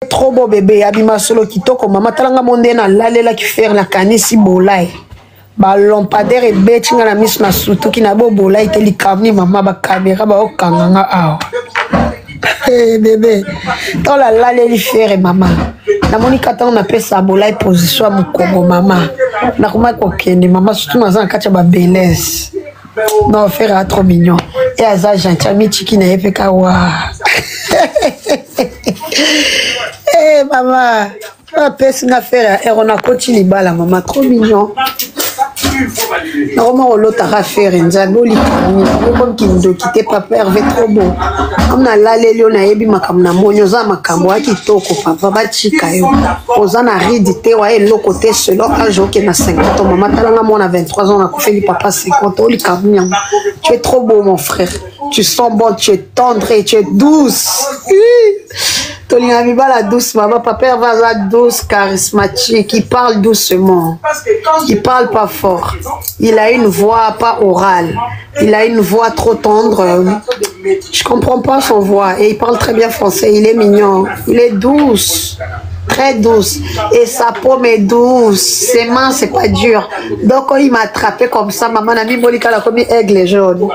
trop beau bébé, abima solo kitoko, maman talanga monde na lalela ki faire la kanisi bolai. Ba lampadaire et betinga na miss na sutu ki na bo bolai te li kamni maman ba caméra ba okanganga awa. Hey bébé, dans la laleli faire maman. Na moni kata on appelle ça bolai position mu kongo maman. Na kuma ko kende maman surtout na zan kacha ba belez. Non, faire trop mignon. Et à ça, j'entends mes chiquines et fait wa. Eh, maman, on peut se faire et on a continué la maman, trop mignon. Normalement, l'autre a fait un zaboli, comme qui nous quittait pas Hervé trop beau. Comme na laleli on a ebi makamna monyoza makambo aki toko papa ba chika yo. Ozana ridité wa e lo côté selo un jour qui na 50 ans maman talanga mon a 23 ans on a fait papa 50 ans li kamnya. Tu es trop beau mon frère. Tu sens bon, tu es tendre et tu es douce. Tolina Biba la douce, maman, papa va la douce, charismatique, il parle doucement. Il parle pas fort. Il a une voix pas orale. Il a une voix trop tendre. Je comprends pas son voix. Et il parle très bien français. Il est mignon. Il est douce. Très douce. Et sa paume est douce. Ses mains, c'est pas dur. Donc, quand il m'a attrapé comme ça, maman a mis Monica la comme aigle jaune.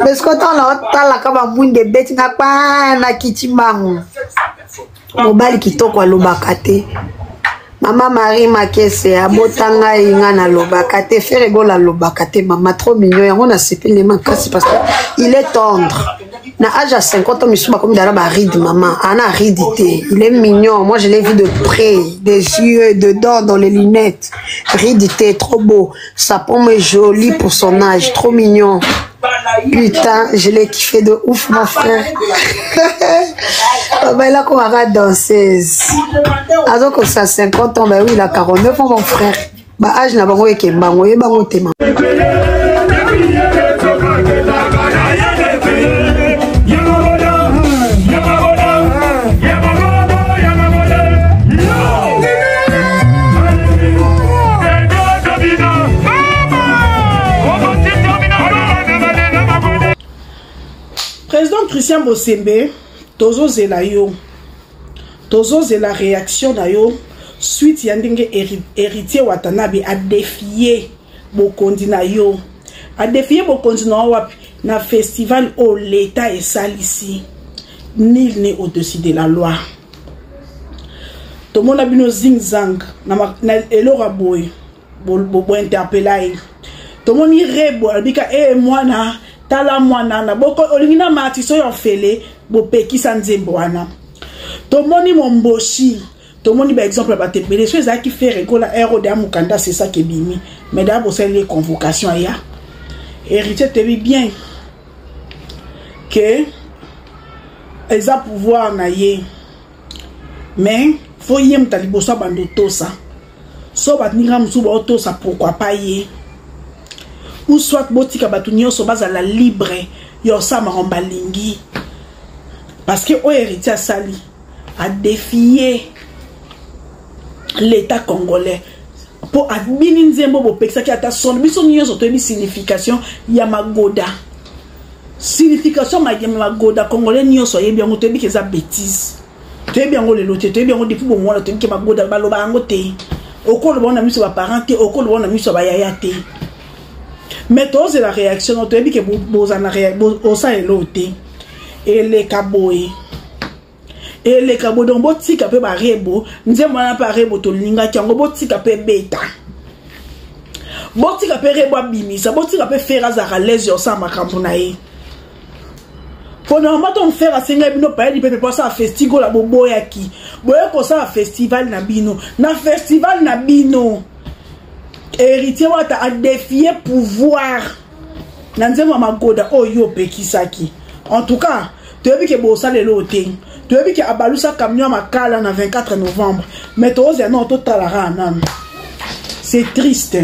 Mais ce qu'on a, t'as la comme un monde de bêtes, n'a pas un kitimango. Mobali kitoko alobakate. Maman Marie Makese abotanga inga na lobakate. Faire ego la lobakate. Maman trop mignon. On a sépi les mains parce qu'il est tendre. Na âge à 50 ans, monsieur comme d'araba ride maman. Ana ridité. Il est mignon. Moi je l'ai vu de près, des yeux, dedans dans les lunettes. Ridité, trop beau. Sa paume est jolie pour son âge, trop mignon. Putain, je l'ai kiffé de ouf mon frère. Ben là qu'on aura danseuse. Alors que ça 50 ans, ben oui, il a 49 ans mon frère. Bah âge n'a pas eu qu'un bango, il bango téma. Président Christian Bosembe, tozo zela yo, tozo zela réaction na yo, suite yandenge héritier Watanabe a défié bokondi na yo, a défié bokondi na wapi na festival au l'État et salisi, nul n'est au-dessus de la loi. Tout le monde a bino zing zang na elora boy, bo interpellé. Tout le monde y rebo, albika moi na tala mwana na boko olingina matiso yo fele bo peki sanzembo wana tomoni momboshi tomoni ba exemple ba tepele so ezaki faire ekola ero de amukanda c'est ça qui bimi mais d'abord c'est les convocations ya héritier te bien que ils a pouvoir na ye mais faut yem talibosa bando tosa so bat ninga musuba otosa pourquoi pas ye ou soit botika batunyo so bazala libre yo sa maromba lingi parce que o héritier sali a défié l'état congolais pour admini nzembo bo pekisa ki ata son biso nyoso to bi signification ya magoda magoda congolais nyoso yebi ngo to bi keza bêtise to yebi ngo le loté to yebi ngo depuis bon mona to bi ke magoda baloba ngo te okolo bona miso ba parent te okolo bona miso ba yaya te. Mais toi c'est la réaction tu as dit que bozana bosa eloté et les kaboy et les kabo donc botika pe ba rebo nze mwana pa rebo to linga kyango botika pe beta botika pe rebo bimisa botika pe faire azara les yo sa makambo na ye pendant maton faire asenga bino pa di pepe ça festival la boboya ki boye ko ça festival na bino héritier wata a défié pouvoir nanzema magoda oyo pekisaki en tout cas tu as vu que bosa le loté tu as vu que abalusa camion makala na 24 novembre mais toi non tout talara nan c'est triste.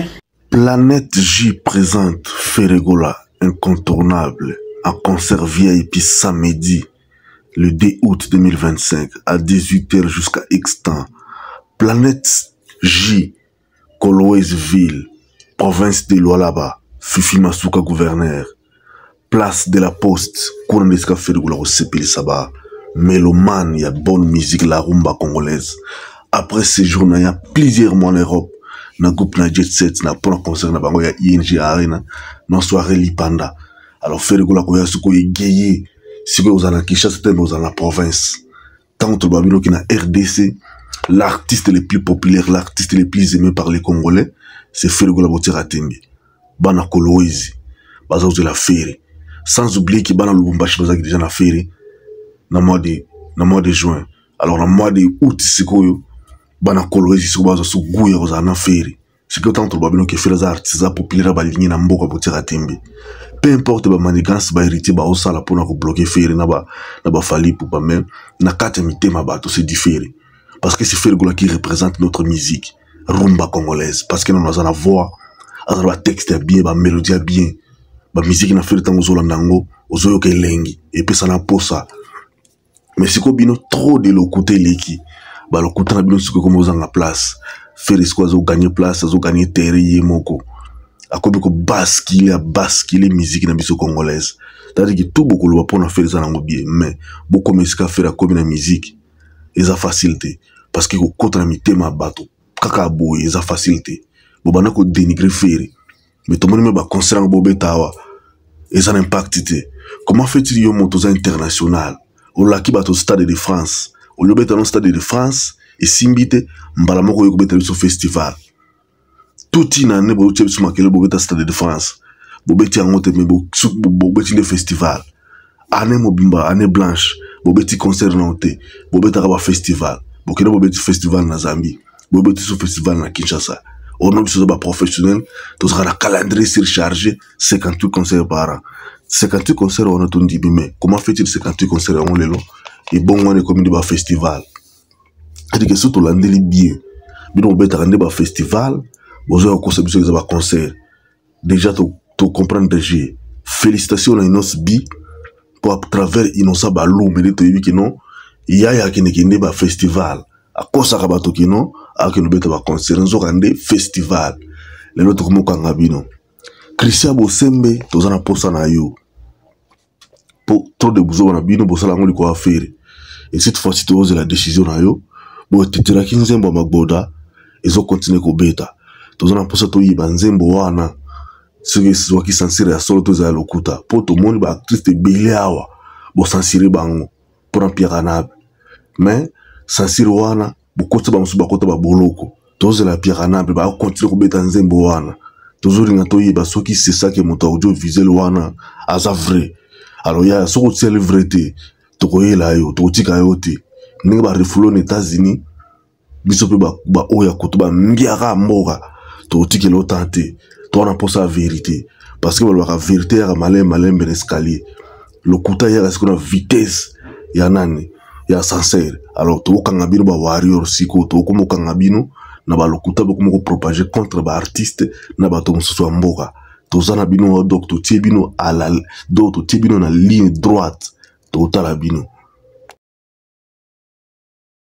Planète J présente Ferregola incontournable à concert VIP samedi le 2 août 2025 à 18h jusqu'à X temps. Planète J Kolwezville, province de Lualaba, Fifi Masuka gouverneur, place de la Poste, Kourandeska Ferregola au Sepili Saba, mélomane, il y a bonne musique, la rumba congolaise. Après ces jours, il y a plusieurs mois en Europe. Na groupe na Jet Set, na pour un concert na bango ya ING Arena, na soirée Lipanda. Alors Ferregola ko ya suko yegeye, si vous en Kinshasa, c'était dans la province. Tant que babino qui na RDC, l'artiste le plus populaire, l'artiste le plus aimé par les Congolais, c'est Ferregola Botira Tembi. Bana Kolwezi, baza de la Ferre. Sans oublier que Bana Lubumbashi baza déjà na Ferre, na mois de juin. Alors na mois de août, c'est quoi Bana Kolwezi, c'est quoi baza sou gouya baza na Ferre. C'est que tant que babino qui fait les artistes populaires ba ligné na mboka Botira Tembi. Peu importe ba manigance ba héritier ba osala pour na ko bloquer Ferre na ba fali pour ba même na kata mitema bato c'est différent. Parce que c'est Ferregola qui représente notre musique rumba congolaise parce que nous avons la voix, un texte bien, une mélodie bien, la musique na fait tant aux Olandango, aux Oyoke Lengi et puis ça n'a pas ça. Mais c'est qu'on bino trop de le côté leki, bah le côté na bino c'est comme aux en place, faire ce qu'on a gagné place, ont gagné terre moko. À quoi beaucoup basculer musique na biso congolaise. C'est-à-dire que tout beaucoup le va pour na faire ça nango bien, mais beaucoup musique à faire comme la musique, ils a facilité parce que contre la mitema bateau. Kaka boy, ils a facilité. Bobana ko dénigrer Ferre. Mais tout le monde me concernant Bobetawa. Ils ont impact. Comment fait-il yo motos international? Au laki bato stade de France. Au lieu de stade de France et simbite mbalamoko yo beta sur festival. Tout une année bo tche sur makele bobeta stade de France. Bobeti angote me bobeti le festival. Année mobimba, année blanche. Bobeti concert nanté. Bobeta raba festival. Bokena bobeti festival na Zambie. Bobeti sur festival na Kinshasa. On a besoin de professionnels, tous un calendrier surchargé, 58 concerts par an. 58 concerts on a tout dit, mais comment fait-il 58 concerts on les lots? Et bon, on est comme des festivals. C'est-à-dire que surtout l'année bien. Mais on peut rendre des festivals, vous avez un concept de concert. Déjà, tu comprends déjà. Félicitations à Inos Bi pour à travers Inosa Balou, mais tu dis que non, il y a un festival. À quoi ça va tout non? À que nous bêtons à concert, nous avons un festival. Les autres comme Kangabino. Christian Bosembe, tous en a posé na yo. Pour trop de bousons na bino, bossa la ngoli quoi faire. Et cette fois-ci, tu oses la décision na yo. Bon, tu te la kinzembo magboda. Ils ont continué ko beta. Tous en a posé to yiba nzembo wana. Ceux qui s'ensirent à solo tous à l'okuta. Pour tout le monde, ba actrice de belé awa. Bo s'ensirer bango. Pour un pierre anab. Mais, s'ensirer wana. Bukota ba musuba kota ba boloko. Tous la pierre anab. Ba continuer ko beta nzembo wana. Toujours in atoyi ba soki c'est ça que mon audiovisuel wana. Aza vrai. Alors, il y a ce que c'est la vérité. Tokoye la yo, tokotika yo te. Ninga ba refulo aux États-Unis. Bisope ba oya kotoba ngiara mora. Tokotike lo tante. Toi, on a pas sa vérité. Parce que la vérité, il y a malin, ben escalier. Le kuta, il y a ce qu'on a vitesse. Il y a nani. Il y a sincère. Alors, tu as un warrior, siko, tu as un kangabino. Naba le kuta, tu as propager contre les artistes. Naba tu as un mboka. Tu as un bino, donc tu as bino à la, donc tu as bino na ligne droite. Tu as la bino.